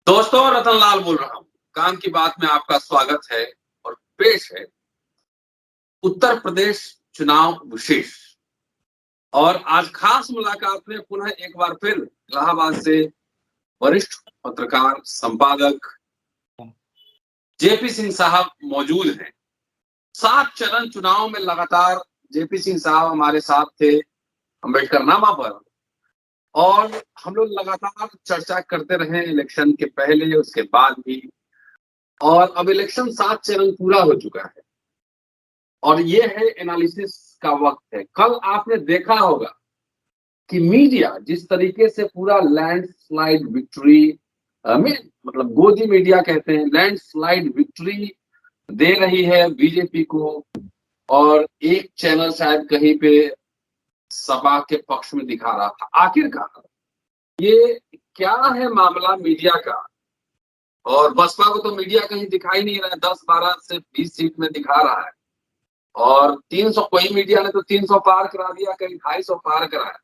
दोस्तों, रतनलाल बोल रहा हूँ। काम की बात में आपका स्वागत है और पेश है उत्तर प्रदेश चुनाव विशेष। और आज खास मुलाकात में पुनः एक बार फिर इलाहाबाद से वरिष्ठ पत्रकार संपादक जेपी सिंह साहब मौजूद हैं। 7 चरण चुनाव में लगातार जेपी सिंह साहब हमारे साथ थे अम्बेडकरनामा पर, और हम लोग लगातार चर्चा करते रहे इलेक्शन के पहले, उसके बाद भी। और अब इलेक्शन 7 चरण पूरा हो चुका है और ये है एनालिसिस का वक्त है। कल आपने देखा होगा कि मीडिया जिस तरीके से पूरा लैंडस्लाइड विक्ट्री में, मतलब गोदी मीडिया कहते हैं, लैंडस्लाइड विक्ट्री दे रही है बीजेपी को। और एक चैनल शायद कहीं पे सपा के पक्ष में दिखा रहा था। आखिरकार ये क्या है मामला मीडिया का? और बसपा को तो मीडिया कहीं दिखाई नहीं रहा है, 10 12 से 20 सीट में दिखा रहा है। और 300, कोई मीडिया ने तो 300 पार करा दिया, कहीं 250 पार कराया।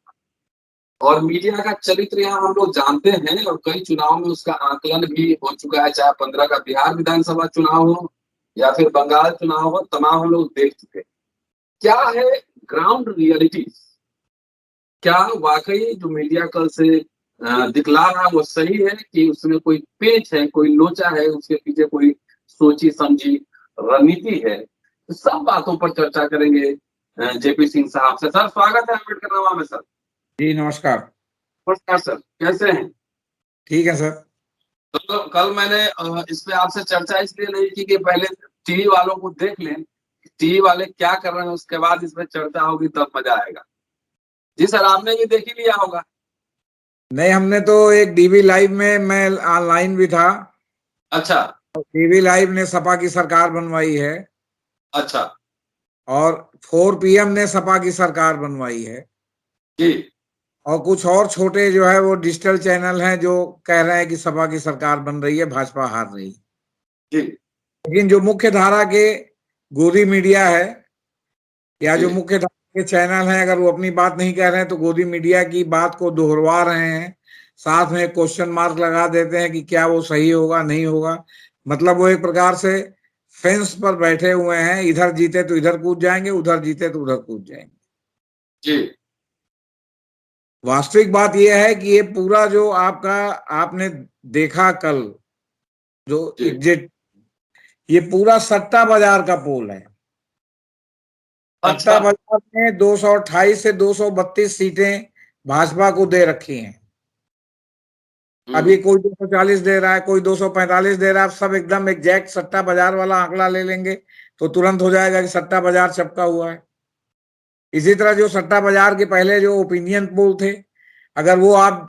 और मीडिया का चरित्र यहाँ हम लोग जानते हैं, और कई चुनाव में उसका आकलन भी हो चुका है, चाहे 15 का बिहार विधानसभा चुनाव हो या फिर बंगाल चुनाव हो, तमाम हम लोग देख चुके हैं। क्या है ग्राउंड रियलिटी? क्या वाकई जो मीडिया कल से दिखला रहा है वो सही है, कि उसमें कोई पेच है, कोई लोचा है, उसके पीछे कोई सोची समझी रणनीति है? तो सब बातों पर चर्चा करेंगे जेपी सिंह साहब से। सर, स्वागत है अम्बेडकरनामा में। सर जी नमस्कार। नमस्कार सर, कैसे हैं? ठीक है सर। तो कल मैंने इस पे आपसे चर्चा इसलिए नहीं की कि पहले टीवी वालों को देख लें, टीवी वाले क्या कर रहे हैं, उसके बाद इसमें चर्चा होगी, तब मजा आएगा। जी सर, आपने भी देख ही लिया होगा। नहीं, हमने तो एक डीवी लाइव में, मैं ऑनलाइन भी था। अच्छा डीवी लाइव ने सपा की सरकार बनवाई है अच्छा। और 4 PM ने सपा की सरकार बनवाई है। जी और कुछ और छोटे जो है वो डिजिटल चैनल हैं जो कह रहे हैं कि सपा की सरकार बन रही है, भाजपा हार रही है। जी लेकिन जो मुख्य धारा के गोदी मीडिया है या जी जो मुख्य धारा के चैनल हैं, अगर वो अपनी बात नहीं कह रहे हैं तो गोदी मीडिया की बात को दोहरवा रहे हैं। साथ में क्वेश्चन मार्क लगा देते हैं कि क्या वो सही होगा नहीं होगा। मतलब वो एक प्रकार से फेंस पर बैठे हुए हैं, इधर जीते तो इधर कूद जाएंगे, उधर जीते तो उधर कूद जाएंगे। जी वास्तविक बात यह है कि ये पूरा जो आपका आपने देखा कल जो जी एग्जिट, ये पूरा सट्टा बाजार का पोल है। सट्टा अच्छा। बाजार में 228 से 232 सीटें भाजपा को दे रखी हैं। अभी कोई 240 दे रहा है, कोई 245 दे रहा है। आप सब एकदम एग्जैक्ट सट्टा बाजार वाला आंकड़ा ले लेंगे तो तुरंत हो जाएगा कि सट्टा बाजार छपका हुआ है। इसी तरह जो सट्टा बाजार के पहले जो ओपिनियन पोल थे, अगर वो आप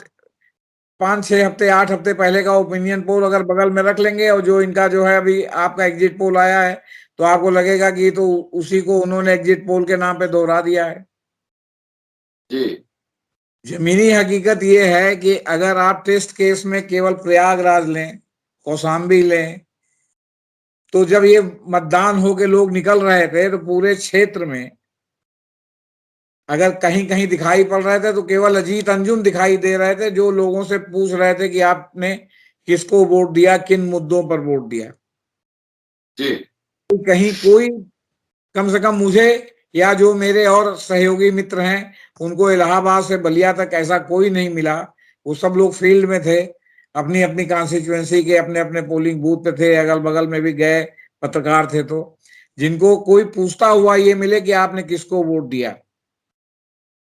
5 6 हफ्ते 8 हफ्ते पहले का ओपिनियन पोल अगर बगल में रख लेंगे और जो इनका जो है अभी आपका एग्जिट पोल आया है, तो आपको लगेगा कि तो उसी को उन्होंने एग्जिट पोल के नाम पे दोहरा दिया है। जी जमीनी हकीकत यह है कि अगर आप टेस्ट केस में केवल प्रयागराज लें, कौशाम्बी लें, तो जब ये मतदान होके लोग निकल रहे थे तो पूरे क्षेत्र में अगर कहीं कहीं दिखाई पड़ रहे थे तो केवल अजीत अंजुम दिखाई दे रहे थे, जो लोगों से पूछ रहे थे कि आपने किसको वोट दिया, किन मुद्दों पर वोट दिया। जी तो कहीं कोई, कम से कम मुझे या जो मेरे और सहयोगी मित्र हैं उनको इलाहाबाद से बलिया तक ऐसा कोई नहीं मिला। वो सब लोग फील्ड में थे, अपनी अपनी कॉन्स्टिट्यूएंसी के अपने अपने पोलिंग बूथ पे थे, अगल बगल में भी गए पत्रकार थे, तो जिनको कोई पूछता हुआ ये मिले कि आपने किसको वोट दिया।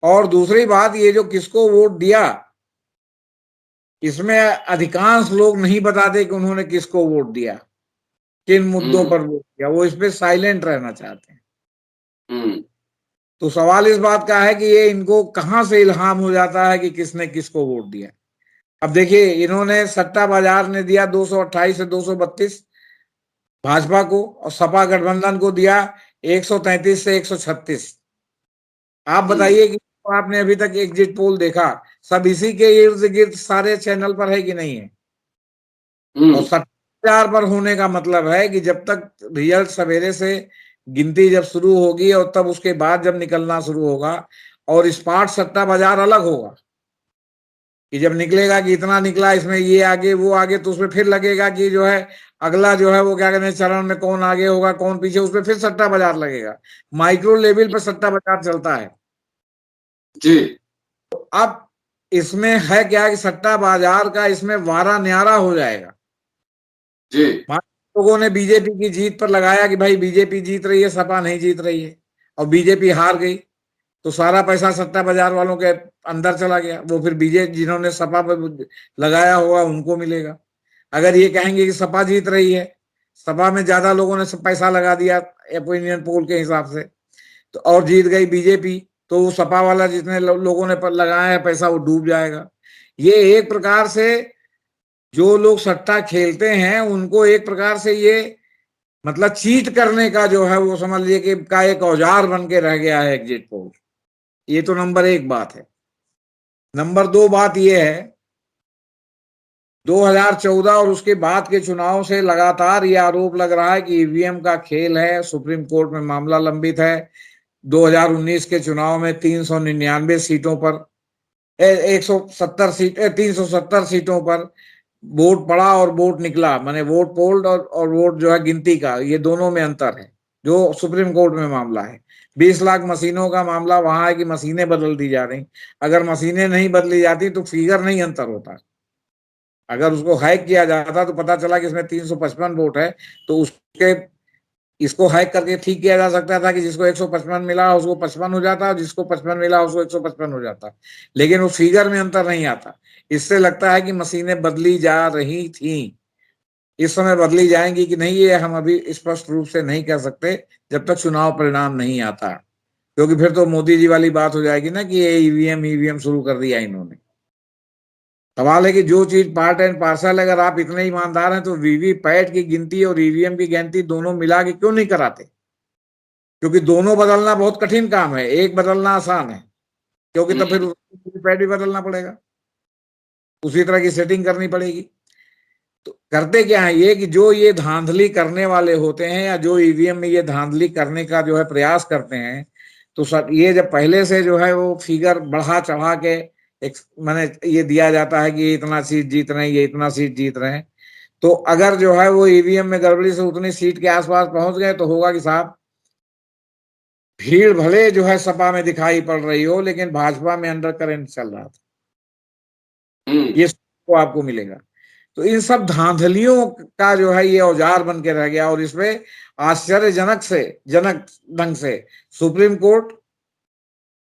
और दूसरी बात, ये जो किसको वोट दिया, इसमें अधिकांश लोग नहीं बताते कि उन्होंने किसको वोट दिया, किन मुद्दों पर वोट दिया। वो इस पे साइलेंट रहना चाहते हैं। तो सवाल इस बात का है कि ये इनको कहां से इल्हाम हो जाता है कि किसने किसको वोट दिया। अब देखिए, इन्होंने सट्टा बाजार ने दिया 228 से 232 भाजपा को, और सपा गठबंधन को दिया 133 से 136। आप बताइए कि आपने अभी तक एग्जिट पोल देखा, सब इसी के इर्द गिर्द सारे चैनल पर है कि नहीं है? और सट्टा बाजार पर होने का मतलब है कि जब तक रिजल्ट सवेरे से गिनती जब शुरू होगी और तब उसके बाद जब निकलना शुरू होगा, और स्मार्ट सट्टा बाजार अलग होगा। कि जब निकलेगा कि इतना निकला, इसमें ये आगे वो आगे, तो उसमें फिर लगेगा कि जो है अगला जो है वो क्या कहते हैं चरण में कौन आगे होगा कौन पीछे, उसमें फिर सट्टा बाजार लगेगा। माइक्रो लेवल पर सट्टा बाजार चलता है जी। तो अब इसमें है क्या कि सट्टा बाजार का इसमें वारा न्यारा हो जाएगा। जी। लोगों ने बीजेपी की जीत पर लगाया कि भाई बीजेपी जीत रही है, सपा नहीं जीत रही है, और बीजेपी हार गई, तो सारा पैसा सट्टा बाजार वालों के अंदर चला गया। वो फिर बीजेपी जिन्होंने सपा पर लगाया होगा उनको मिलेगा। अगर ये कहेंगे कि सपा जीत रही है, सपा में ज्यादा लोगों ने सब पैसा लगा दिया ओपिनियन पोल के हिसाब से, तो और जीत गई बीजेपी, तो वो सपा वाला जितने लोगों ने लगाया है पैसा वो डूब जाएगा। ये एक प्रकार से जो लोग सट्टा खेलते हैं उनको एक प्रकार से ये मतलब चीट करने का जो है वो समझ लीजिए कि का एक औजार बन के रह गया है एग्जिट पोल। ये तो नंबर एक बात है। नंबर दो बात ये है 2014 और उसके बाद के चुनाव से लगातार ये आरोप लग रहा है कि ईवीएम का खेल है, सुप्रीम कोर्ट में मामला लंबित है। 2019 के चुनाव में 399 सीटों पर 370 सीटों पर वोट पड़ा और वोट निकला, माने वोट पोल्ड और वोट जो है गिनती का, ये दोनों में अंतर है जो सुप्रीम कोर्ट में मामला है। 20 लाख मशीनों का मामला वहां है कि मशीनें बदल दी जा रही। अगर मशीनें नहीं बदली जाती तो फिगर नहीं अंतर होता। अगर उसको हैक किया जाता तो पता चला कि इसमें 355 वोट है, तो उसके इसको हैक करके ठीक किया जा सकता था कि जिसको 155 मिला उसको 55 हो जाता, जिसको 55 मिला उसको 155 हो जाता, लेकिन वो फिगर में अंतर नहीं आता। इससे लगता है कि मशीनें बदली जा रही थी। इस समय बदली जाएंगी कि नहीं ये हम अभी स्पष्ट रूप से नहीं कह सकते जब तक चुनाव परिणाम नहीं आता, क्योंकि फिर तो मोदी जी वाली बात हो जाएगी ना कि ये ईवीएम ईवीएम शुरू कर दिया इन्होंने। सवाल है कि जो चीज पार्ट एंड पार्सल, अगर आप इतने ईमानदार हैं तो वीवीपैट की गिनती और ईवीएम की गिनती दोनों मिला के क्यों नहीं कराते? क्योंकि दोनों बदलना बहुत कठिन काम है, एक बदलना आसान है, क्योंकि तो फिर वीवीपैट भी बदलना पड़ेगा, उसी तरह की सेटिंग करनी पड़ेगी। तो करते क्या है ये कि जो ये धांधली करने वाले होते हैं या जो ईवीएम में ये धांधली करने का जो है प्रयास करते हैं, तो सब ये जब पहले से जो है वो फिगर बढ़ा चढ़ा के एक माने ये दिया जाता है कि ये इतना सीट जीत रहे हैं, ये इतना सीट जीत रहे हैं, तो अगर जो है वो ईवीएम में गड़बड़ी से उतनी सीट के आसपास पहुंच गए तो होगा कि साहब भीड़ भले जो है सपा में दिखाई पड़ रही हो लेकिन भाजपा में अंडर करंट चल रहा था, ये तो आपको मिलेगा। तो इन सब धांधलियों का जो है ये औजार बन के रह गया, और इसमें जनक ढंग से सुप्रीम कोर्ट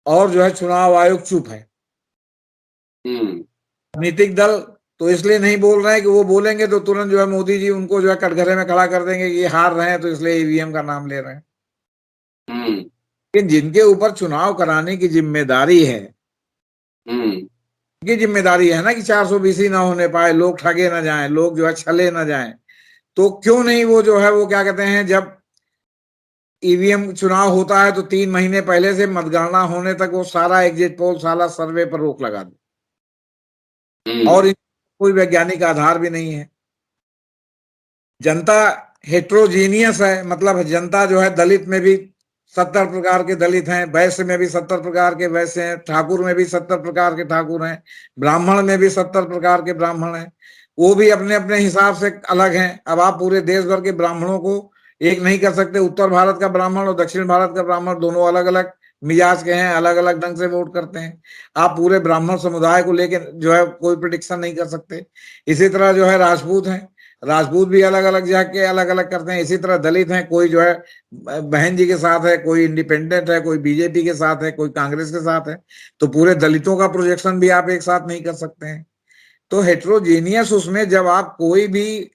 और जो है चुनाव आयोग चुप है। राजनीतिक दल तो इसलिए नहीं बोल रहे हैं कि वो बोलेंगे तो तुरंत जो है मोदी जी उनको जो है कटघरे में खड़ा कर देंगे कि ये हार रहे हैं तो इसलिए ईवीएम का नाम ले रहे हैं। लेकिन जिनके ऊपर चुनाव कराने की जिम्मेदारी है, की जिम्मेदारी है ना कि 420 ना होने पाए, लोग ठगे ना जाएं, लोग जो है छले ना जाएं, तो क्यों नहीं वो जो है वो क्या कहते हैं जब ईवीएम चुनाव होता है तो 3 महीने पहले से मतगणना होने तक वो सारा एग्जिट पोल सारा सर्वे पर रोक लगा दे। और कोई वैज्ञानिक आधार भी नहीं है। जनता हेट्रोजीनियस है, मतलब जनता जो है दलित में भी 70 प्रकार के दलित हैं, वैश्य में भी 70 प्रकार के वैश्य हैं, ठाकुर में भी 70 प्रकार के ठाकुर हैं, ब्राह्मण में भी 70 प्रकार के ब्राह्मण हैं, वो भी अपने अपने हिसाब से अलग हैं। अब आप पूरे देश भर के ब्राह्मणों को एक नहीं कर सकते। उत्तर भारत का ब्राह्मण और दक्षिण भारत का ब्राह्मण दोनों अलग अलग मिजाज के हैं, अलग अलग ढंग से वोट करते हैं। आप पूरे ब्राह्मण समुदाय को लेकर जो है कोई प्रिडिक्शन नहीं कर सकते। इसी तरह जो है राजपूत हैं, राजपूत भी अलग अलग जाके अलग अलग करते हैं। इसी तरह दलित हैं, कोई जो है बहन जी के साथ है, कोई इंडिपेंडेंट है, कोई बीजेपी के साथ है, कोई कांग्रेस के साथ है। तो पूरे दलितों का प्रोजेक्शन भी आप एक साथ नहीं कर सकते हैं। तो हेट्रोजीनियस उसमें जब आप कोई भी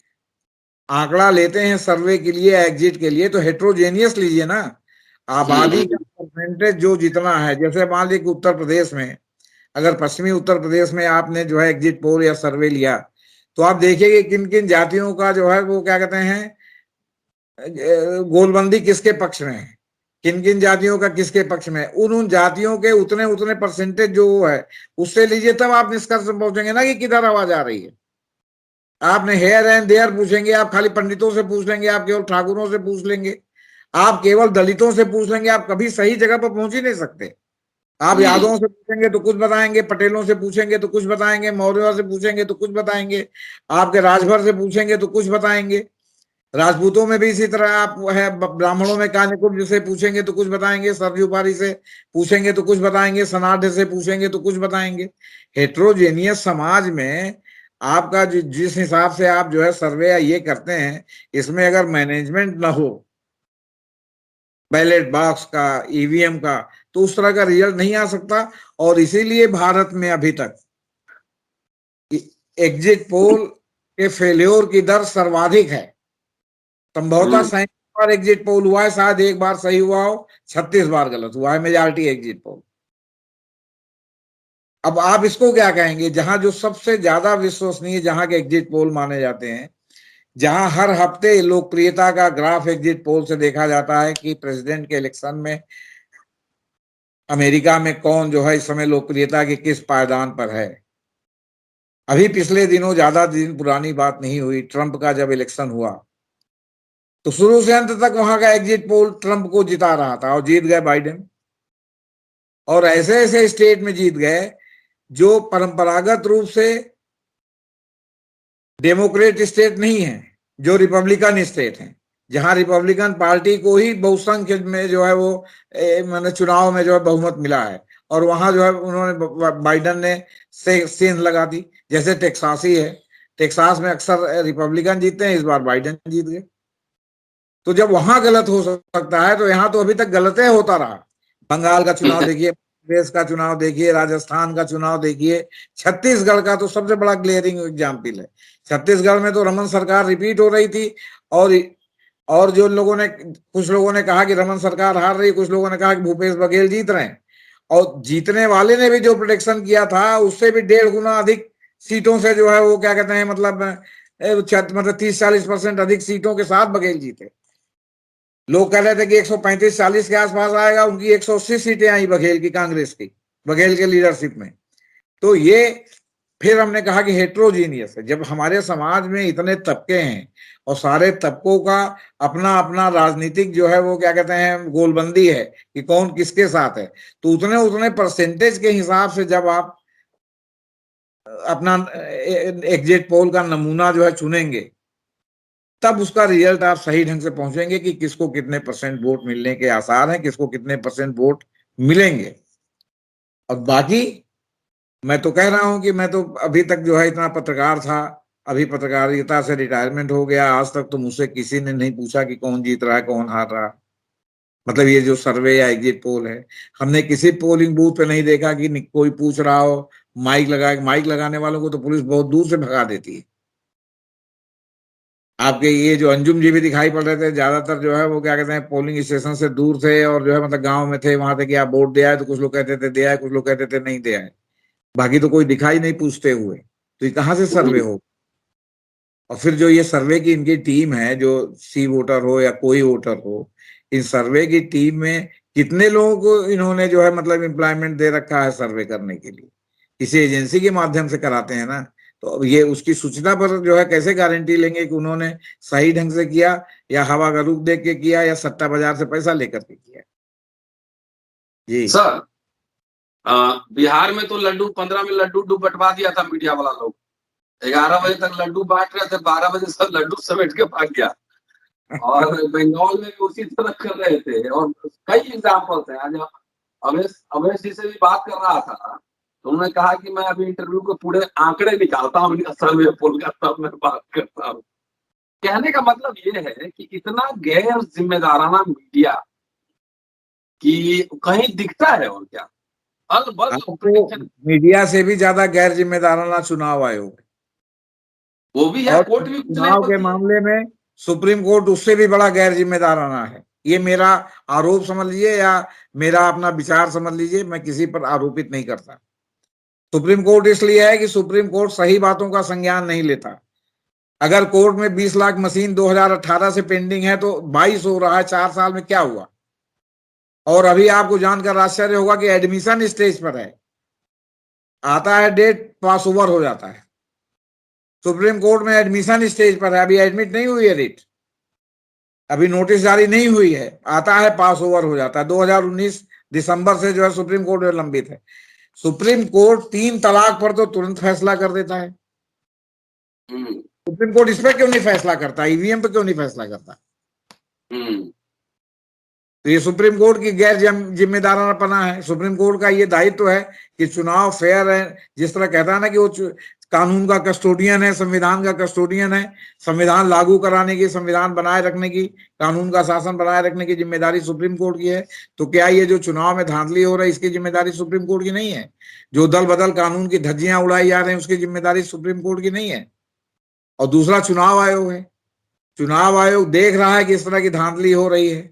आंकड़ा लेते हैं सर्वे के लिए, एग्जिट के लिए, तो हेट्रोजेनियस लीजिए ना। आबादी का परसेंटेज जो जितना है, जैसे मान लीजिए उत्तर प्रदेश में, अगर पश्चिमी उत्तर प्रदेश में आपने जो है एग्जिट पोल या सर्वे लिया तो आप देखिए किन किन जातियों का जो है वो क्या कहते हैं गोलबंदी किसके पक्ष में है, किन किन जातियों का किसके पक्ष में है। उन जातियों के उतने उतने परसेंटेज जो है उससे लीजिए, तब आप निष्कर्ष पहुंचेंगे ना कि किधर आवाज आ रही है। आपने हेयर एंड देयर पूछेंगे, आप खाली पंडितों से पूछ लेंगे, आप केवल ठाकुरों से पूछ लेंगे, आप केवल दलितों से पूछ लेंगे, आप कभी सही जगह पर पहुंच ही नहीं सकते। आप यादवों से पूछेंगे तो कुछ बताएंगे, पटेलों से पूछेंगे तो कुछ बताएंगे, मौर्यों से पूछेंगे तो कुछ बताएंगे, आपके राजभर से पूछेंगे तो कुछ बताएंगे, राजपूतों में भी इसी तरह आप है, ब्राह्मणों में कान्यकुब्ज से पूछेंगे तो कुछ बताएंगे, सरयू पारी से पूछेंगे तो कुछ बताएंगे, सनाढ़ से पूछेंगे तो कुछ बताएंगे। हेट्रोजेनियस समाज में आपका जिस हिसाब से आप जो है सर्वे या ये करते हैं, इसमें अगर मैनेजमेंट ना हो बैलेट बॉक्स का, ईवीएम का, तो उस तरह का रिजल्ट नहीं आ सकता। और इसीलिए भारत में अभी तक एग्जिट पोल के फेल्योर की दर सर्वाधिक है। संभवतः 37 बार एग्जिट पोल हुआ है, शायद एक बार सही हुआ हो, 36 बार गलत हुआ है मेजॉरिटी एग्जिट पोल। अब आप इसको क्या कहेंगे, जहां जो सबसे ज्यादा विश्वसनीय जहां के एग्जिट पोल माने जाते हैं, जहां हर हफ्ते लोकप्रियता का ग्राफ एग्जिट पोल से देखा जाता है कि प्रेसिडेंट के इलेक्शन में अमेरिका में कौन जो है इस समय लोकप्रियता के किस पायदान पर है। अभी पिछले दिनों, ज्यादा दिन पुरानी बात नहीं हुई, ट्रंप का जब इलेक्शन हुआ तो शुरू से अंत तक वहां का एग्जिट पोल ट्रंप को जिता रहा था और जीत गए बाइडेन। और ऐसे ऐसे स्टेट में जीत गए जो परंपरागत रूप से डेमोक्रेट स्टेट नहीं है, जो रिपब्लिकन स्टेट हैं, जहां रिपब्लिकन पार्टी को ही बहुसंख्य में जो है वो मैंने चुनाव में जो है बहुमत मिला है, और वहां जो है उन्होंने बाइडेन ने सेंध लगा दी। जैसे टेक्सास ही है, टेक्सास में अक्सर रिपब्लिकन जीतते हैं, इस बार बाइडेन जीत गए। तो जब वहां गलत हो सकता है तो यहाँ तो अभी तक गलत होता रहा। बंगाल का चुनाव देखिए, प्रदेश का चुनाव देखिए, राजस्थान का चुनाव देखिए, छत्तीसगढ़ का तो सबसे बड़ा ग्लेयरिंग एग्जाम्पल है। छत्तीसगढ़ में तो रमन सरकार रिपीट हो रही थी, और जो लोगों ने, कुछ लोगों ने कहा कि रमन सरकार हार रही, कुछ लोगों ने कहा कि भूपेश बघेल जीत रहे हैं, और जीतने वाले ने भी जो प्रोडिक्शन किया था उससे भी 1.5 गुना अधिक सीटों से जो है वो क्या कहते हैं, मतलब 30-40% अधिक सीटों के साथ बघेल जीते। लोग कह रहे थे कि 135-40 के आसपास आएगा, उनकी 180 सीटें आई बघेल की, कांग्रेस की, बघेल के लीडरशिप में। तो ये फिर हमने कहा कि हेट्रोजीनियस है। जब हमारे समाज में इतने तबके हैं और सारे तबकों का अपना अपना राजनीतिक जो है वो क्या कहते हैं गोलबंदी है कि कौन किसके साथ है, तो उतने उतने परसेंटेज के हिसाब से जब आप अपना एग्जिट पोल का नमूना जो है चुनेंगे, तब उसका रिजल्ट आप सही ढंग से पहुंचेंगे कि किसको कितने परसेंट वोट मिलने के आसार हैं, किसको कितने परसेंट वोट मिलेंगे। और बाकी मैं तो कह रहा हूं कि मैं तो अभी तक जो है इतना पत्रकार था, अभी पत्रकारिता से रिटायरमेंट हो गया, आज तक तो मुझसे किसी ने नहीं पूछा कि कौन जीत रहा है कौन हार रहा। मतलब ये जो सर्वे या एग्जिट पोल है, हमने किसी पोलिंग बूथ पे नहीं देखा कि कोई पूछ रहा हो, माइक लगाने वालों को तो पुलिस बहुत दूर से भगा देती है। आपके ये जो अंजुम जी भी दिखाई पड़ रहे थे, ज्यादातर जो है वो क्या कहते हैं पोलिंग स्टेशन से दूर थे, और जो है मतलब गांव में थे, वहां थे कि आप वोट दिया है, तो कुछ लोग कहते थे दिया है, कुछ लोग कहते थे नहीं दिया है, बाकी तो कोई दिखाई नहीं पूछते हुए। तो ये कहाँ से सर्वे हो? और फिर जो ये सर्वे की इनकी टीम है, जो सी वोटर हो या कोई वोटर हो, इन सर्वे की टीम में कितने लोगों को इन्होंने जो है मतलब एम्प्लॉयमेंट दे रखा है सर्वे करने के लिए? किसी एजेंसी के माध्यम से कराते हैं ना, तो ये उसकी सूचना पर जो है कैसे गारंटी लेंगे कि उन्होंने सही ढंग से किया, या हवा का रुख देख के किया, या सट्टा बाजार से पैसा लेकर के किया? जी सर, बिहार में तो लड्डू 15 में लड्डू बंटवा दिया था मीडिया वाला लोग। 11 बजे तक लड्डू बांट रहे थे, 12 बजे सब लड्डू समेट के भाग गया। और बंगाल में भी उसी तरह कर रहे थे, और कई एग्जाम्पल्स हैं। आज अवैध जी से भी बात कर रहा था, तो उन्होंने कहा कि मैं अभी इंटरव्यू के पूरे आंकड़े निकालता हूँ, सर्वे पोल का, तब मैं बात करता हूँ। कहने का मतलब ये है कि इतना गैर जिम्मेदाराना मीडिया कि कहीं दिखता है और क्या, आपको मीडिया से भी ज्यादा गैर जिम्मेदाराना चुनाव आयोग, वो भी है, और कोर्ट भी कुछ नहीं चुनाव के बोलती है। मामले में सुप्रीम कोर्ट उससे भी बड़ा गैर जिम्मेदाराना है। ये मेरा आरोप समझ लीजिए या मेरा अपना विचार समझ लीजिए, मैं किसी पर आरोपित नहीं करता। सुप्रीम कोर्ट इसलिए है कि सुप्रीम कोर्ट सही बातों का संज्ञान नहीं लेता। अगर कोर्ट में 20 लाख मशीन 2018 से पेंडिंग है, तो 22 हो रहा है, 4 साल में क्या हुआ? और अभी आपको जानकर आश्चर्य होगा कि एडमिशन स्टेज पर है, आता है डेट, पास ओवर हो जाता है। सुप्रीम कोर्ट में एडमिशन स्टेज पर है, अभी एडमिट नहीं हुई है रेट, अभी नोटिस जारी नहीं हुई है, आता है पास ओवर हो जाता है। 2019 दिसंबर से जो है सुप्रीम कोर्ट में लंबित है। सुप्रीम कोर्ट 3 तलाक पर तो तुरंत फैसला कर देता है। सुप्रीम कोर्ट इस पर क्यों नहीं फैसला करता, ईवीएम पे क्यों नहीं फैसला करता? तो ये सुप्रीम कोर्ट की गैर जिम्मेदारापना है। सुप्रीम कोर्ट का ये दायित्व है कि चुनाव फेयर है। जिस तरह कहता है ना कि वो कानून का कस्टोडियन है, संविधान का कस्टोडियन है, संविधान लागू कराने की, संविधान बनाए रखने की, कानून का शासन बनाए रखने की जिम्मेदारी सुप्रीम कोर्ट की है। तो क्या ये जो चुनाव में धांधली हो रही है इसकी जिम्मेदारी सुप्रीम कोर्ट की नहीं है? जो दल बदल कानून की धज्जियां उड़ाई जा रहे हैं उसकी जिम्मेदारी सुप्रीम कोर्ट की नहीं है? और दूसरा चुनाव आयोग है। चुनाव आयोग देख रहा है कि इस तरह की धांधली हो रही है,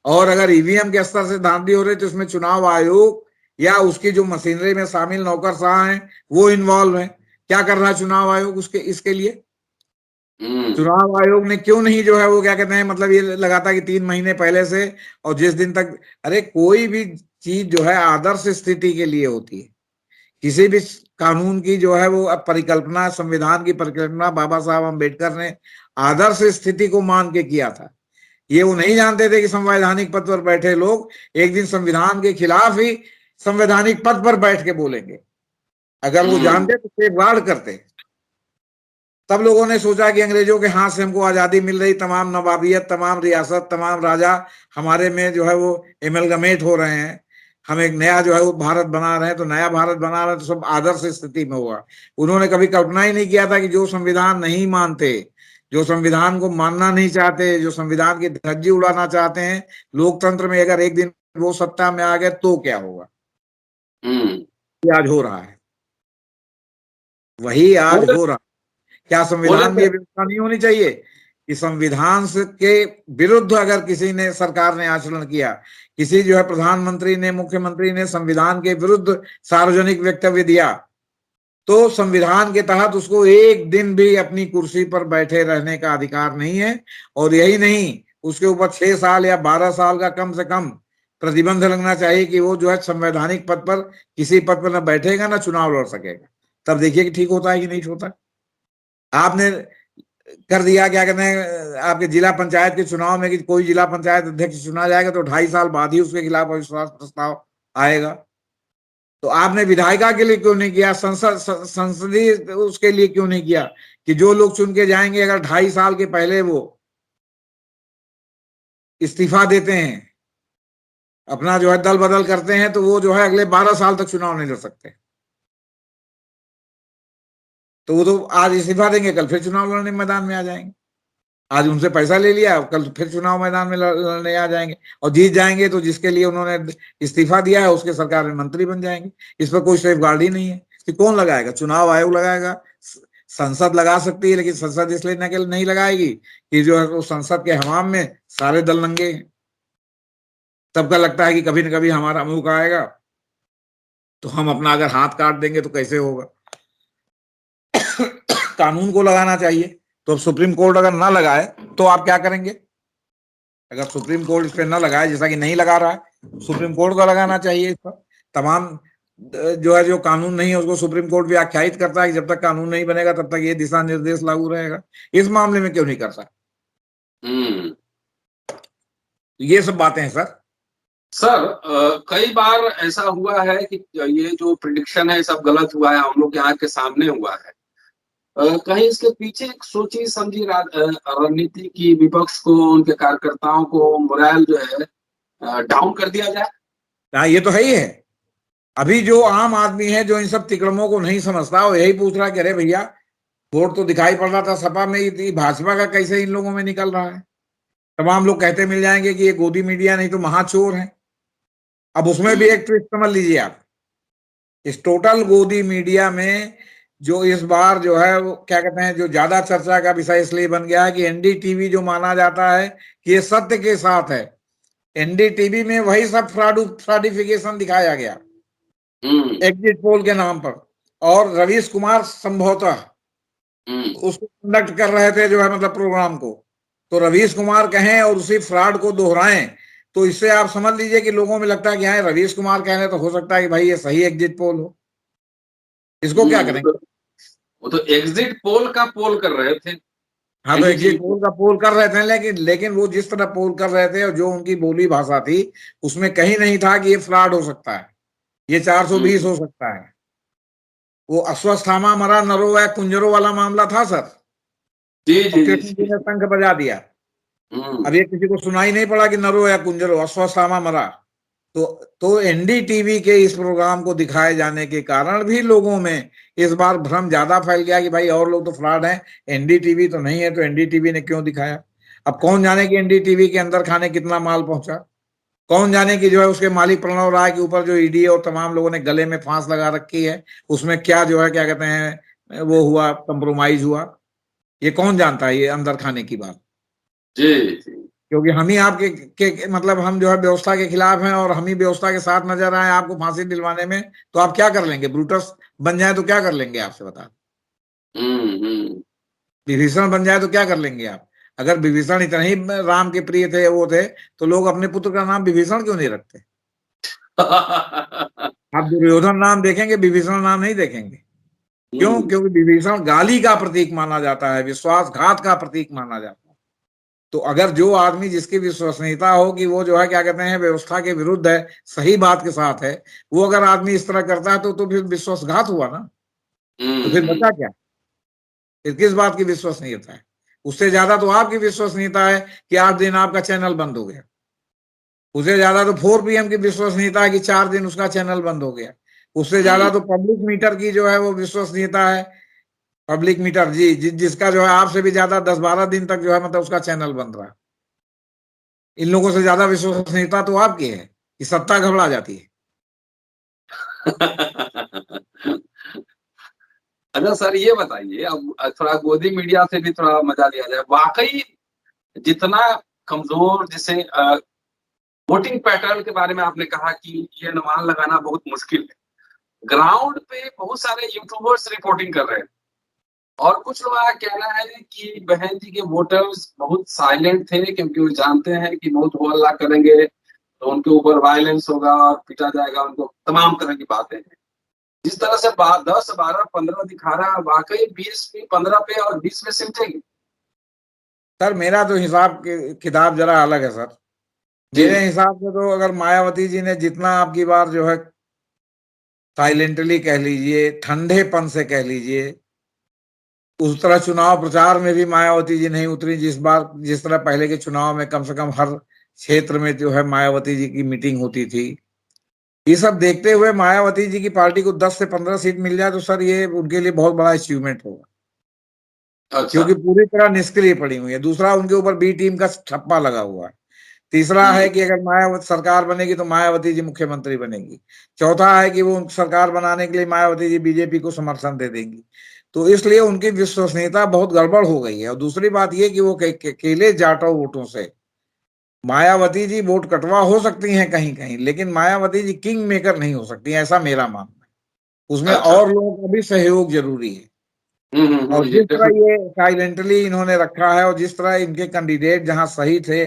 और अगर ईवीएम के स्तर से धांधली हो रही है तो इसमें चुनाव आयोग या उसकी जो मशीनरी में शामिल नौकरशाह हैं वो इन्वॉल्व है। क्या कर रहा है चुनाव आयोग इसके लिए? चुनाव आयोग ने क्यों नहीं जो है वो क्या कहते हैं, मतलब ये लगाता कि 3 महीने पहले से, और जिस दिन तक, अरे कोई भी चीज जो है आदर्श स्थिति के लिए होती है। किसी भी कानून की जो है वो परिकल्पना, संविधान की परिकल्पना बाबा साहब अम्बेडकर ने आदर्श स्थिति को मान के किया था। ये वो नहीं जानते थे कि संवैधानिक पद पर बैठे लोग एक दिन संविधान के खिलाफ ही संवैधानिक पद पर बैठ के बोलेंगे। अगर वो जानते तो सेफगार्ड करते। तब लोगों ने सोचा कि अंग्रेजों के हाथ से हमको आजादी मिल रही, तमाम नवाबियत, तमाम रियासत, तमाम राजा हमारे में जो है वो एमलगमेट हो रहे हैं, हम एक नया जो है वो भारत बना रहे हैं, तो नया भारत बना रहे हैं तो सब आदर्श स्थिति में होगा। उन्होंने कभी कल्पना ही नहीं किया था कि जो संविधान नहीं मानते, जो संविधान को मानना नहीं चाहते, जो संविधान की धज्जी उड़ाना चाहते हैं, लोकतंत्र में अगर एक दिन वो सत्ता में आ गए तो क्या होगा। आज हो रहा है, वही आज हो रहा है। क्या संविधान में ये व्यवस्था नहीं होनी चाहिए कि संविधान के विरुद्ध अगर किसी ने, सरकार ने आचरण किया, किसी जो है प्रधानमंत्री ने, मुख्यमंत्री ने संविधान के विरुद्ध सार्वजनिक वक्तव्य दिया, तो संविधान के तहत उसको एक दिन भी अपनी कुर्सी पर बैठे रहने का अधिकार नहीं है। और यही नहीं, उसके ऊपर 6 साल या 12 साल का कम से कम प्रतिबंध लगना चाहिए कि वो जो है संवैधानिक पद पर, किसी पद पर न बैठेगा न चुनाव लड़ सकेगा। तब देखिए कि ठीक होता है कि नहीं होता। आपने कर दिया, क्या कहते हैं, आपके जिला पंचायत के चुनाव में कि कोई जिला पंचायत अध्यक्ष चुना जाएगा तो 2.5 साल बाद ही उसके खिलाफ अविश्वास प्रस्ताव आएगा। तो आपने विधायिका के लिए क्यों नहीं किया, संसदीय उसके लिए क्यों नहीं किया कि जो लोग चुन के जाएंगे अगर 2.5 साल के पहले वो इस्तीफा देते हैं, अपना जो है दल बदल करते हैं, तो वो जो है अगले 12 साल तक चुनाव नहीं लड़ सकते। तो वो तो आज इस्तीफा देंगे, कल फिर चुनाव लड़ने मैदान में आ जाएंगे। आज उनसे पैसा ले लिया, कल फिर चुनाव मैदान में लड़ने आ जाएंगे, और जीत जाएंगे तो जिसके लिए उन्होंने इस्तीफा दिया है उसके सरकार में मंत्री बन जाएंगे। इस पर कोई सेफगार्ड ही नहीं है कि कौन लगाएगा? चुनाव आयोग लगाएगा। संसद लगा सकती है, लेकिन संसद इसलिए नहीं लगाएगी कि जो है वो संसद के हमाम में सारे दल नंगे हैं। सबका लगता है कि कभी न कभी हमारा मौका आएगा तो हम अपना अगर हाथ काट देंगे तो कैसे होगा। कानून को लगाना चाहिए। तो अब सुप्रीम कोर्ट अगर ना लगाए तो आप क्या करेंगे? अगर सुप्रीम कोर्ट इस पर ना लगाए, जैसा कि नहीं लगा रहा है, सुप्रीम कोर्ट को लगाना चाहिए इस पर। तमाम जो है जो कानून नहीं है उसको सुप्रीम कोर्ट भी आख्यायित करता है कि जब तक कानून नहीं बनेगा तब तक ये दिशा निर्देश लागू रहेगा। इस मामले में क्यों नहीं करता? ये सब बातें हैं सर। कई बार ऐसा हुआ है कि ये जो प्रिडिक्शन है सब गलत हुआ है, हम लोग के आंख के सामने हुआ है। कहीं इसके पीछे एक सोची समझी रणनीति की विपक्ष को, उनके कार्यकर्ताओं को मोरल जो है डाउन कर दिया जाए? हाँ, ये तो है ही है। अभी जो आम आदमी है जो इन सब तिकड़मों को नहीं समझता, वो यही पूछ रहा है कि अरे भैया वोट तो दिखाई पड़ रहा था सपा में ही थी, भाजपा का कैसे इन लोगों में निकल रहा है? तमाम लोग कहते मिल जाएंगे कि ये गोदी मीडिया नहीं तो महाचोर है। अब उसमें भी एक ट्विस्ट समझ लीजिए आप, इस टोटल गोदी मीडिया में जो इस बार जो है वो क्या कहते हैं, जो ज्यादा चर्चा का विषय इसलिए बन गया है कि एनडीटीवी जो माना जाता है कि ये सत्य के साथ है, एनडीटीवी में वही सब फ्रॉडिफिकेशन दिखाया गया एग्जिट पोल के नाम पर। और रवीश कुमार संभवतः उसको कंडक्ट कर रहे थे जो है मतलब प्रोग्राम को। तो रवीश कुमार कहें और उसी फ्रॉड को दोहराएं तो इससे आप समझ लीजिए कि लोगों में लगता है कि हाँ रवीश कुमार कह रहे तो हो सकता है कि भाई ये सही एग्जिट पोल हो। इसको क्या करेंगे? वो तो एग्जिट पोल का पोल कर रहे थे। हाँ, तो एग्जिट पोल का पोल कर रहे थे, लेकिन वो जिस तरह पोल कर रहे थे और जो उनकी बोली भाषा थी, उसमें कहीं नहीं था कि ये फ्रॉड हो सकता है, ये 420 हो सकता है। वो अश्वत्थामा मरा नरो है कुंजरो वाला मामला था सर। जी और जी कृष्ण जी जी। ने शंख बजा दिया। अब ये किसी को सुनाई नहीं पड़ा कि नरो या कुंजरो, अश्वत्थामा मरा। तो एनडीटीवी के इस प्रोग्राम को दिखाए जाने के कारण भी लोगों में इस बार भ्रम ज्यादा फैल गया कि भाई और लोग तो फ्रॉड हैं, एनडीटीवी तो नहीं है, तो एनडीटीवी ने क्यों दिखाया। अब कौन जाने कि एनडीटीवी के अंदर खाने कितना माल पहुंचा, कौन जाने कि जो है उसके मालिक प्रणव राय के ऊपर जो ईडी और तमाम लोगों ने गले में फांस लगा रखी है, उसमें क्या जो है क्या कहते हैं वो हुआ, कंप्रोमाइज हुआ। ये कौन जानता है ये अंदर खाने की बात। जी जी। क्योंकि हम ही आपके मतलब हम जो है व्यवस्था के खिलाफ हैं और हम ही व्यवस्था के साथ नजर आए आपको फांसी दिलवाने में, तो आप क्या कर लेंगे, ब्रूटस बन जाए तो क्या कर लेंगे आपसे बता। विभीषण बन जाए तो क्या कर लेंगे आप। अगर विभीषण इतने ही राम के प्रिय थे वो थे, तो लोग अपने पुत्र का नाम विभीषण क्यों नहीं रखते। आप दुर्योधन नाम देखेंगे, विभीषण नाम नहीं देखेंगे। क्यों? क्योंकि विभीषण गाली का प्रतीक माना जाता है, विश्वासघात का प्रतीक माना जाता है। तो अगर जो आदमी जिसकी विश्वसनीयता हो कि वो जो है क्या कहते हैं व्यवस्था के विरुद्ध है, सही बात के साथ है, वो अगर आदमी इस तरह करता है तो फिर विश्वासघात हुआ ना। तो फिर बचा क्या, फिर किस बात की विश्वसनीयता है। उससे ज्यादा तो आपकी विश्वसनीयता है कि 8 दिन आपका चैनल बंद हो गया। उससे ज्यादा तो 4PM की विश्वसनीयता है कि 4 दिन उसका चैनल बंद हो गया। उससे ज्यादा तो पब्लिक मीटर की जो है वो विश्वसनीयता है, पब्लिक मीटर जी जिसका जो है आपसे भी ज्यादा 10-12 दिन तक जो है मतलब उसका चैनल बंद रहा। इन लोगों से ज्यादा विश्वसनीयता तो आपकी है कि सत्ता घबरा जाती है। अच्छा सर, ये बताइए, अब थोड़ा गोदी मीडिया से भी थोड़ा मजा लिया जाए। वाकई जितना कमजोर, जैसे वोटिंग पैटर्न के बारे में आपने कहा कि ये अनुमान लगाना बहुत मुश्किल है, ग्राउंड पे बहुत सारे यूट्यूबर्स रिपोर्टिंग कर रहे हैं और कुछ लोगों का कहना है कि बहन जी के वोटर्स बहुत साइलेंट थे क्योंकि वो जानते हैं कि बहुत हो हल्ला करेंगे तो उनके ऊपर वायलेंस होगा और पीटा जाएगा उनको, तमाम तरह की बातें हैं। जिस तरह से 10, 12, 15 दिखा रहा है, वाकई 20 पे, 15 पे और 20 में सिमटेंगे। सर मेरा तो हिसाब किताब जरा अलग है सर। मेरे हिसाब से तो अगर मायावती जी ने जितना आपकी बार जो है साइलेंटली कह लीजिए, ठंडेपन से कह लीजिए, उस तरह चुनाव प्रचार में भी मायावती जी नहीं उतरी जिस बार, जिस तरह पहले के चुनाव में कम से कम हर क्षेत्र में जो है मायावती जी की मीटिंग होती थी। ये सब देखते हुए मायावती जी की पार्टी को 10 से 15 सीट मिल जाए तो सर ये उनके लिए बहुत बड़ा अचीवमेंट होगा। अच्छा। क्योंकि पूरी तरह निष्क्रिय पड़ी हुई है। दूसरा, उनके ऊपर बी टीम का ठप्पा लगा हुआ है। तीसरा है कि अगर मायावती सरकार बनेगी तो मायावती जी मुख्यमंत्री बनेगी। चौथा है कि वो सरकार बनाने के लिए मायावती जी बीजेपी को समर्थन दे देंगी। तो इसलिए उनकी विश्वसनीयता बहुत गड़बड़ हो गई है। और दूसरी बात ये कि वो अकेले जाटों वोटों से मायावती जी वोट कटवा हो सकती हैं कहीं कहीं, लेकिन मायावती जी किंग मेकर नहीं हो सकती, ऐसा मेरा मानना है। उसमें अच्छा। और लोगों का भी सहयोग जरूरी है। और ये जिस तरह ये साइलेंटली इन्होंने रखा है और जिस तरह इनके कैंडिडेट जहां सही थे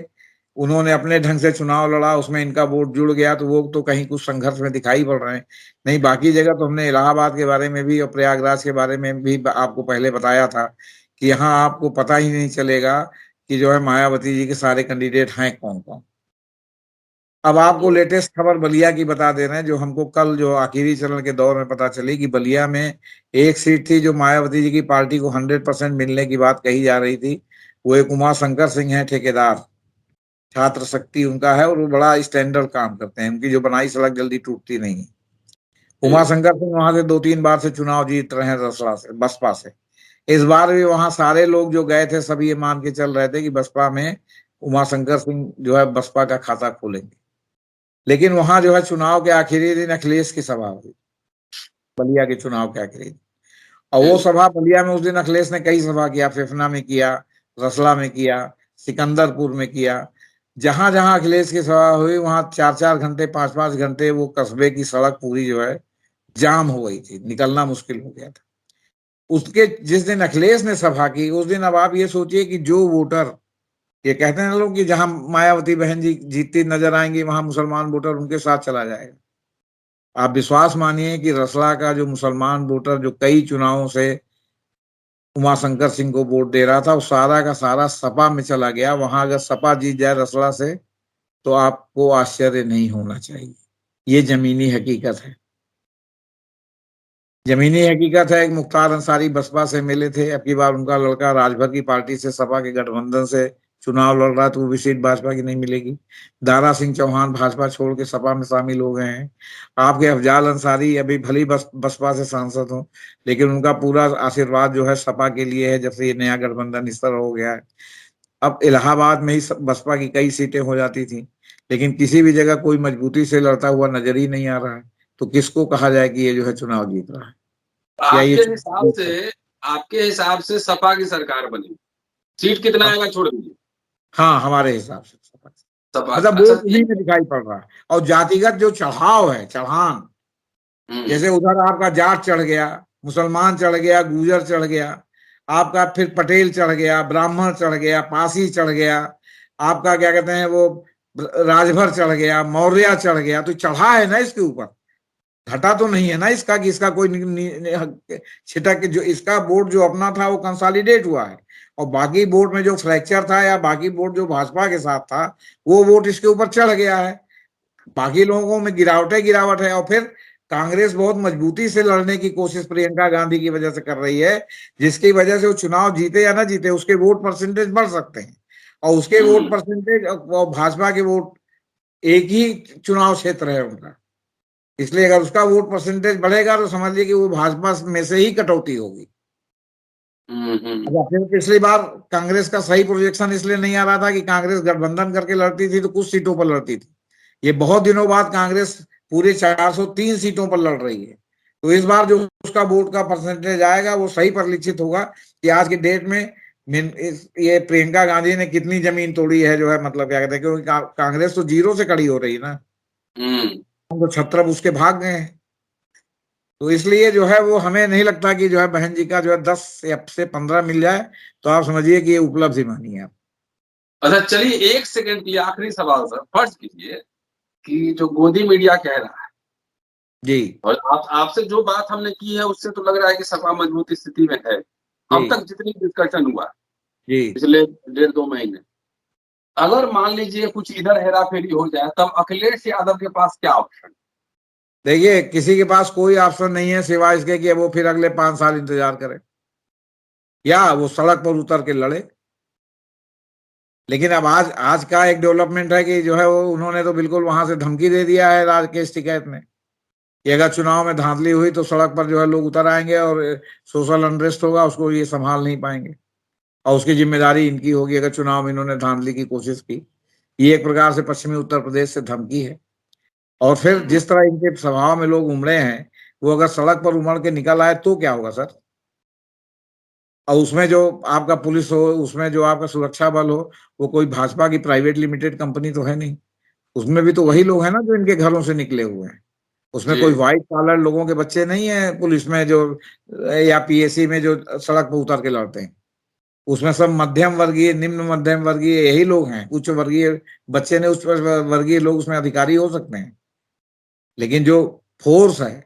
उन्होंने अपने ढंग से चुनाव लड़ा, उसमें इनका वोट जुड़ गया, तो वो तो कहीं कुछ संघर्ष में दिखाई पड़ रहे हैं। नहीं, बाकी जगह तो हमने इलाहाबाद के बारे में भी और प्रयागराज के बारे में भी आपको पहले बताया था कि यहाँ आपको पता ही नहीं चलेगा कि जो है मायावती जी के सारे कैंडिडेट हैं कौन कौन। अब आपको लेटेस्ट खबर बलिया की बता दे रहे हैं, जो हमको कल जो आखिरी चरण के दौर में पता चली कि बलिया में एक सीट थी जो मायावती जी की पार्टी को 100% मिलने की बात कही जा रही थी। वो एक उमा शंकर सिंह है, ठेकेदार, छात्र शक्ति उनका है और वो बड़ा स्टैंडर्ड काम करते हैं। उनकी जो बनाई सड़क जल्दी टूटती नहीं है। उमा शंकर सिंह वहां से 2-3 बार से चुनाव जीत रहे हैं रसड़ा से, बसपा से। इस बार भी वहां सारे लोग जो गए थे सब ये मान के चल रहे थे कि बसपा में उमा शंकर सिंह जो है बसपा का खाता खोलेंगे। लेकिन वहां जो है चुनाव के आखिरी दिन अखिलेश की सभा हुई, बलिया के चुनाव के आखिरी दिन। और वो सभा बलिया में उस दिन अखिलेश ने कई सभा किया, फेफना में किया, रसला में किया, सिकंदरपुर में किया। जहां जहां अखिलेश की सभा हुई वहां 4-4 घंटे 5-5 घंटे वो कस्बे की सड़क पूरी जो है जाम हो गई थी, निकलना मुश्किल हो गया था। उसके जिस दिन अखिलेश ने सभा की उस दिन अब आप ये सोचिए कि जो वोटर, ये कहते हैं लोग कि जहां मायावती बहन जी जीतती नजर आएंगी वहां मुसलमान वोटर उनके साथ चला जाएगा। आप विश्वास मानिए कि रसला का जो मुसलमान वोटर जो कई चुनावों से उमाशंकर सिंह को वोट दे रहा था, वो सारा का सारा सपा में चला गया। वहां अगर सपा जीत जाए रसड़ा से तो आपको आश्चर्य नहीं होना चाहिए। ये जमीनी हकीकत है, जमीनी हकीकत है। एक मुख्तार अंसारी बसपा से मिले थे, अब की बार उनका लड़का राजभर की पार्टी से सपा के गठबंधन से चुनाव लड़ रहा है, तो वो भी सीट भाजपा की नहीं मिलेगी। दारा सिंह चौहान भाजपा छोड़ के सपा में शामिल हो गए हैं। आपके अफजाल अंसारी अभी भली बसपा से सांसद हो, लेकिन उनका पूरा आशीर्वाद जो है सपा के लिए है, जब से ये नया गठबंधन इस तरह हो गया है। अब इलाहाबाद में ही बसपा की कई सीटें हो जाती थी, लेकिन किसी भी जगह कोई मजबूती से लड़ता हुआ नजर ही नहीं आ रहा है, तो किसको कहा जाए कि ये जो है चुनाव जीत रहा है? या ये आपके हिसाब से सपा की सरकार बनी, सीट कितना आएगा छोड़ दीजिए। हाँ, हमारे हिसाब से सपा मतलब वो उन्हीं में दिखाई पड़ रहा है। और जातिगत जो चढ़ाव है, चढ़ान, जैसे उधर आपका जाट चढ़ गया, मुसलमान चढ़ गया, गुजर चढ़ गया, आपका फिर पटेल चढ़ गया, ब्राह्मण चढ़ गया, पासी चढ़ गया, आपका क्या कहते हैं वो राजभर चढ़ गया, मौर्य चढ़ गया। तो चढ़ा है ना इसके ऊपर, घटा तो नहीं है ना इसका कि इसका कोई छिटक जो इसका वोट जो अपना था वो कंसोलिडेट हुआ है, और बाकी वोट में जो फ्रैक्चर था या बाकी वोट जो भाजपा के साथ था वो वोट इसके ऊपर चढ़ गया है। बाकी लोगों में गिरावट है। और फिर कांग्रेस बहुत मजबूती से लड़ने की कोशिश प्रियंका गांधी की वजह से कर रही है, जिसकी वजह से वो चुनाव जीते या ना जीते उसके वोट परसेंटेज बढ़ सकते हैं। और उसके वोट परसेंटेज और भाजपा के वोट एक ही चुनाव क्षेत्र है उनका, इसलिए अगर उसका वोट परसेंटेज बढ़ेगा तो समझ लीजिए कि वो भाजपा में से ही कटौती होगी। फिर पिछली बार कांग्रेस का सही प्रोजेक्शन इसलिए नहीं आ रहा था कि कांग्रेस गठबंधन करके लड़ती थी तो कुछ सीटों पर लड़ती थी। ये बहुत दिनों बाद कांग्रेस पूरे 403 सीटों पर लड़ रही है, तो इस बार जो उसका वोट का परसेंटेज आएगा वो सही परिलक्षित होगा कि आज की डेट में ये प्रियंका गांधी ने कितनी जमीन तोड़ी है, जो है मतलब क्या कहते हैं, क्योंकि कांग्रेस तो जीरो से खड़ी हो रही है ना, तो छत्रप उसके भाग गए हैं। तो इसलिए जो है वो हमें नहीं लगता कि जो है बहन जी का जो है 10 से 15 मिल जाए तो आप समझिए कि ये उपलब्धि मानी है। अच्छा चलिए, एक सेकंड के लिए आखिरी सवाल सर, फर्ज कीजिए कि जो गोदी मीडिया कह रहा है जी, और आपसे जो बात हमने की है उससे तो लग रहा है कि सपा मजबूत स्थिति में है। अब तक जितनी डिस्कशन हुआ जी, पिछले 1.5-2 महीने, अगर मान लीजिए कुछ इधर हेरा फेरी हो जाए तब अखिलेश यादव के पास क्या ऑप्शन? देखिए, किसी के पास कोई ऑप्शन नहीं है सिवाय इसके कि वो फिर अगले 5 साल इंतजार करे या वो सड़क पर उतर के लड़े। लेकिन अब आज का एक डेवलपमेंट है कि जो है वो उन्होंने तो बिल्कुल वहां से धमकी दे दिया है राज के शिकायत में कि अगर चुनाव में धांधली हुई तो सड़क पर जो है लोग उतर आएंगे और सोशल अनरेस्ट होगा, उसको ये संभाल नहीं पाएंगे और उसकी जिम्मेदारी इनकी होगी अगर चुनाव में इन्होंने धांधली की कोशिश की। ये एक प्रकार से पश्चिमी उत्तर प्रदेश से धमकी है। और फिर जिस तरह इनके स्वभाव में लोग उमड़े हैं, वो अगर सड़क पर उमड़ के निकल आए तो क्या होगा सर? और उसमें जो आपका पुलिस हो, उसमें जो आपका सुरक्षा बल हो, वो कोई भाजपा की प्राइवेट लिमिटेड कंपनी तो है नहीं। उसमें भी तो वही लोग हैं ना जो इनके घरों से निकले हुए हैं। उसमें कोई व्हाइट कॉलर लोगों के बच्चे नहीं है पुलिस में जो या पीएससी में जो सड़क पर उतर के लड़ते हैं। उसमें सब मध्यम वर्गीय, निम्न मध्यम वर्गीय यही लोग हैं। उच्च वर्गीय बच्चे ने उच्च वर्गीय लोग उसमें अधिकारी हो सकते हैं, लेकिन जो फोर्स है,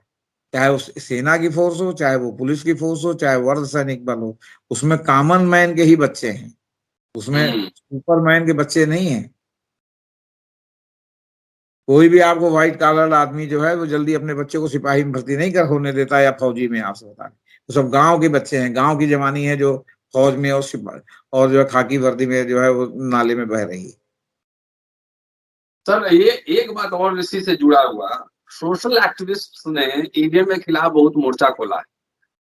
चाहे वो सेना की फोर्स हो, चाहे वो पुलिस की फोर्स हो, चाहे वो अर्धसैनिक बल हो, उसमें कॉमन मैन के ही बच्चे हैं, उसमें सुपरमैन के बच्चे नहीं हैं। कोई भी आपको व्हाइट कॉलर आदमी जो है वो जल्दी अपने बच्चे को सिपाही में भर्ती नहीं कर होने देता या फौजी में, आपसे बता दें। तो सब गांव के बच्चे हैं, गांव की जवानी है जो फौज में और जो है खाकी वर्दी में जो है वो नाले में बह रही है। सर ये एक बात और इसी से जुड़ा हुआ, सोशल एक्टिविस्ट ने ईवीएम के खिलाफ बहुत मोर्चा खोला है।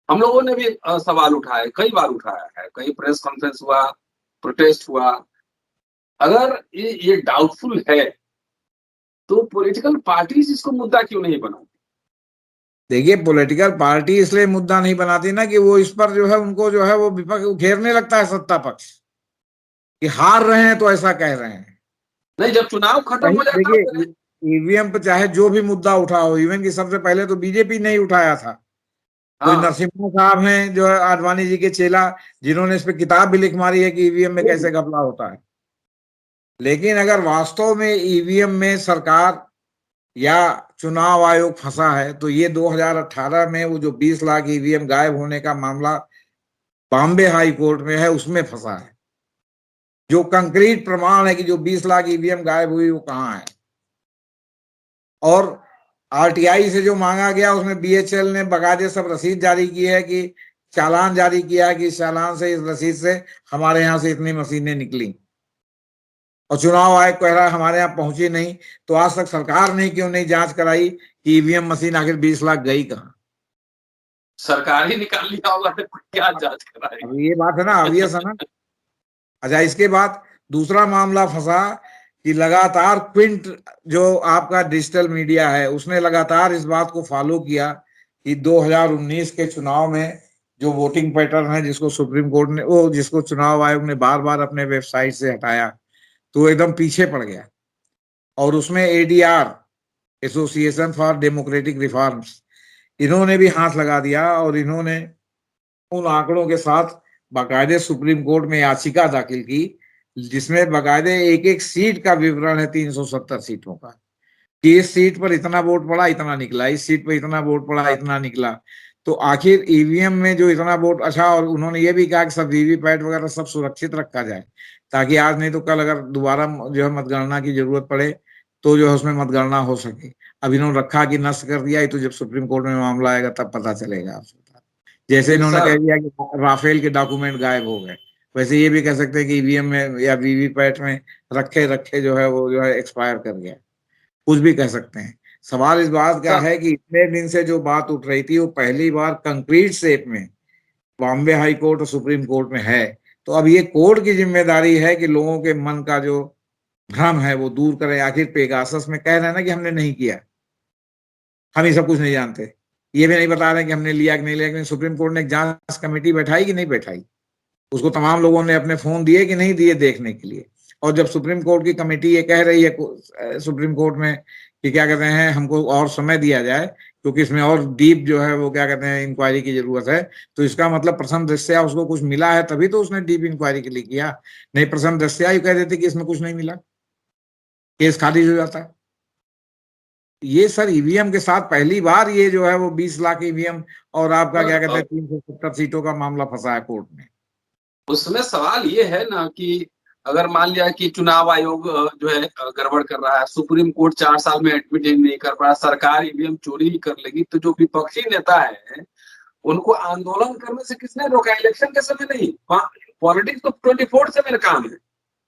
हम लोगों ने भी सवाल उठाए, कई बार उठाया है, कई प्रेस कॉन्फ्रेंस हुआ, प्रोटेस्ट हुआ। अगर ये डाउटफुल है तो पॉलिटिकल पार्टीज इसको मुद्दा क्यों नहीं बनाती? देखिए, पॉलिटिकल पार्टी इसलिए मुद्दा नहीं बनाती ना कि वो इस पर जो है उनको जो है वो विपक्ष घेरने लगता है, सत्ता पक्ष कि हार रहे हैं तो ऐसा कह रहे हैं। नहीं, जब चुनाव खत्म हो जाता है। देखिए, ईवीएम पर चाहे जो भी मुद्दा उठा हो, इवन की सबसे पहले तो बीजेपी नहीं उठाया था। कोई नरसिम्हा साहब हैं जो है आडवाणी जी के चेला, जिन्होंने इस पे किताब भी लिख मारी है कि ईवीएम में कैसे घपला होता है। लेकिन अगर वास्तव में ईवीएम में सरकार या चुनाव आयोग फंसा है तो ये 2018 में वो जो 20 लाख ईवीएम गायब होने का मामला बॉम्बे हाई कोर्ट में है, उसमें फंसा है। जो कंक्रीट प्रमाण है कि जो 20 लाख ईवीएम गायब हुई वो कहाँ है। और आरटीआई से जो मांगा गया उसमें बीएचएल ने बकायदे सब रसीद जारी की है कि चालान जारी किया है कि इस चालान से, इस रसीद से हमारे यहाँ से इतनी मशीनें निकली। और चुनाव आयोग कह रहा है हमारे यहाँ पहुंची नहीं। तो आज तक सरकार ने क्यों नहीं जांच कराई कि ईवीएम मशीन आखिर 20 लाख गई कहाँ। सरकार ही निकाल लिया होगा तो क्या जांच कराएगी। अब ये बात है ना, ऑब्वियस है ना। अच्छा, इसके बाद दूसरा मामला फंसा कि लगातार क्विंट जो आपका डिजिटल मीडिया है उसने लगातार इस बात को फॉलो किया कि 2019 के चुनाव में जो वोटिंग पैटर्न है जिसको सुप्रीम कोर्ट ने जिसको चुनाव आयोग ने बार बार अपने वेबसाइट से हटाया, तो एकदम पीछे पड़ गया। और उसमें ADR, association for democratic reforms, इन्होंने भी हाथ लगा दिया और इन्होंने उन आंकड़ों के साथ बाकायदे सुप्रीम कोर्ट में याचिका दाखिल की जिसमें बाकायदे एक एक सीट का विवरण है 370 सीटों का कि इस सीट पर इतना वोट पड़ा, इतना निकला, इस सीट पर इतना वोट पड़ा, इतना निकला। तो आखिर ईवीएम में जो इतना वोट, अच्छा, और उन्होंने ये भी कहा कि सब वीवीपैट वगैरह सब सुरक्षित रखा जाए ताकि आज नहीं तो कल अगर दोबारा जो है मतगणना की जरूरत पड़े तो जो है उसमें मतगणना हो सके। अब इन्होंने रखा कि नष्ट कर दिया, तो जब सुप्रीम कोर्ट में मामला आएगा तब पता चलेगा आपको। जैसे इन्होंने कह दिया कि राफेल के डॉक्यूमेंट गायब हो गए, वैसे ये भी कह सकते हैं कि ईवीएम में या वीवीपैट में रखे रखे जो है वो जो है एक्सपायर कर गया, कुछ भी कह सकते हैं। सवाल इस बात का है कि इतने दिन से जो बात उठ रही थी वो पहली बार कंक्रीट शेप में बॉम्बे हाई कोर्ट और सुप्रीम कोर्ट में है। तो अब ये कोर्ट की जिम्मेदारी है कि लोगों के मन का जो भ्रम है वो दूर करें। आखिर पेगासस में कह रहे हैं ना कि हमने नहीं किया, हम ही सब कुछ नहीं जानते, ये भी नहीं बता रहे कि हमने लिया कि नहीं लिया। लेकिन सुप्रीम कोर्ट ने एक जांच कमेटी बैठाई कि नहीं बैठाई, उसको तमाम लोगों ने अपने फोन दिए कि नहीं दिए देखने के लिए। और जब सुप्रीम कोर्ट की कमेटी ये कह रही है सुप्रीम कोर्ट में कि क्या कहते हैं हमको और समय दिया जाए क्योंकि इसमें और डीप जो है वो क्या कहते हैं इंक्वायरी की जरूरत है, तो इसका मतलब प्रथम दृष्टया उसको कुछ मिला है तभी तो उसने डीप इंक्वायरी के लिए किया। नहीं प्रथम दृष्टया ही कह देते कि इसमें कुछ नहीं मिला, केस खारिज हो जाता। ये सर ईवीएम के साथ पहली बार ये जो है वो 20 लाख ईवीएम और आपका क्या कहते हैं 370 सीटों का मामला फंसा है कोर्ट में। उसमें सवाल ये है ना कि अगर मान लिया कि चुनाव आयोग जो है गड़बड़ कर रहा है, सुप्रीम कोर्ट 4 साल में एडमिट नहीं कर पा रहा, सरकार ईवीएम चोरी ही कर लेगी, तो जो विपक्षी नेता है उनको आंदोलन करने से किसने रोका? इलेक्शन के समय नहीं, पॉलिटिक्स तो 24/7 काम है।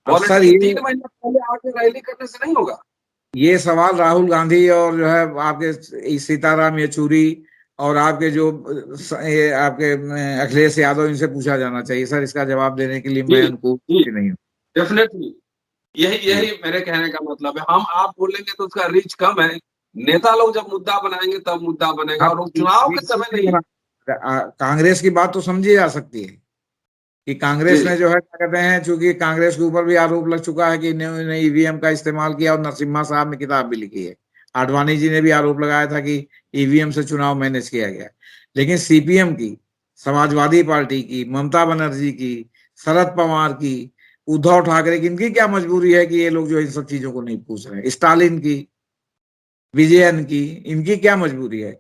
पॉलिटिक्स 3 महीने पहले आके रैली करने से नहीं होगा। ये सवाल राहुल गांधी और जो है आपके सीताराम येचुरी और आपके जो आपके अखिलेश यादव, इनसे पूछा जाना चाहिए सर। इसका जवाब देने के लिए मैं उनको नहीं हूँ। डेफिनेटली यही मेरे कहने का मतलब है। हम आप बोलेंगे तो उसका रीच कम है, नेता लोग जब मुद्दा बनाएंगे तब मुद्दा बनेगा, और चुनाव के समय नहीं। कांग्रेस की बात तो समझी जा सकती है कि कांग्रेस ने जो है क्या कहते हैं, चूंकि कांग्रेस के ऊपर भी आरोप लग चुका है कि इन्होंने ईवीएम का इस्तेमाल किया और नरसिम्हा साहब ने किताब भी लिखी है। आडवाणी जी ने भी आरोप लगाया था कि ईवीएम से चुनाव मैनेज किया गया। लेकिन सीपीएम की, समाजवादी पार्टी की, ममता बनर्जी की, शरद पवार की, उद्धव ठाकरे की, इनकी क्या मजबूरी है कि ये लोग जो इन सब चीजों को नहीं पूछ रहे हैं? स्टालिन की, विजयन की, इनकी क्या मजबूरी है?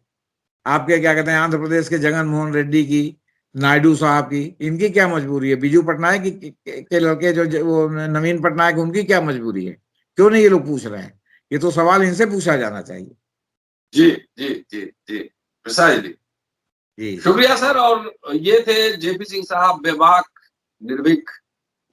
आपके क्या कहते हैं आंध्र प्रदेश के जगन मोहन रेड्डी की, नायडू साहब की, इनकी क्या मजबूरी है? बिजू पटनायक के लड़के जो वो नवीन पटनायक, उनकी क्या मजबूरी है? क्यों नहीं ये लोग पूछ रहे हैं? ये तो सवाल इनसे पूछा जाना चाहिए। जी जी जी जी प्रिसाइजली जी, शुक्रिया सर। और ये थे जेपी सिंह साहब, बेबाक निर्भीक,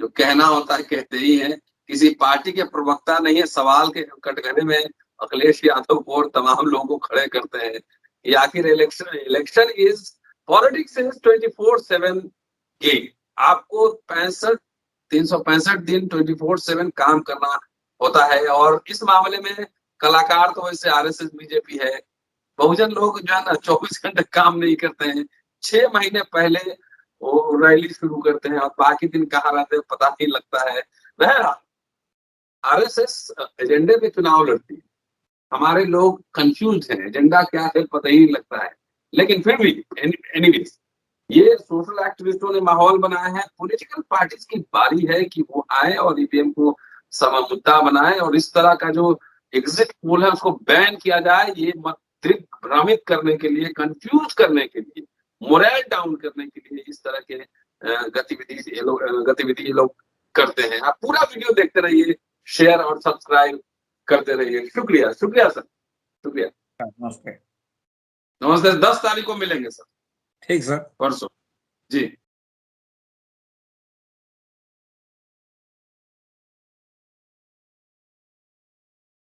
जो कहना होता है कहते ही हैं, किसी पार्टी के प्रवक्ता नहीं है। सवाल के कटघरे में अखिलेश यादव को और तमाम लोगों को खड़े करते हैं। ये आखिर election is politics is 24/7 game. आपको 365 दिन 24/7 काम करना होता है। और इस मामले में कलाकार तो वैसे आरएसएस बीजेपी है, बहुजन लोग जो है ना 24 घंटे काम नहीं करते हैं। 6 महीने पहले वो रैली शुरू करते हैं और बाकी दिन कहाँ रहते हैं पता नहीं लगता है। वह आरएसएस एजेंडे पे चुनाव लड़ती है, हमारे लोग कंफ्यूज हैं, एजेंडा क्या है पता ही नहीं लगता है। लेकिन फिर भी एनीवेज, ये सोशल एक्टिविस्टों ने माहौल बनाया है। पॉलिटिकल पार्टीज की बारी है कि वो आए और ईवीएम को मुद्दा बनाए, और इस तरह का जो एग्जिट पोल है उसको बैन किया जाए। ये भ्रमित करने के लिए, कंफ्यूज करने के लिए, मोरल डाउन करने के लिए इस तरह के गतिविधि ये लोग करते हैं। आप पूरा वीडियो देखते रहिए, शेयर और सब्सक्राइब करते रहिए। शुक्रिया, शुक्रिया सर, शुक्रिया। नमस्ते। नमस्ते। 10 तारीख को मिलेंगे सर, ठीक सर। परसों जी।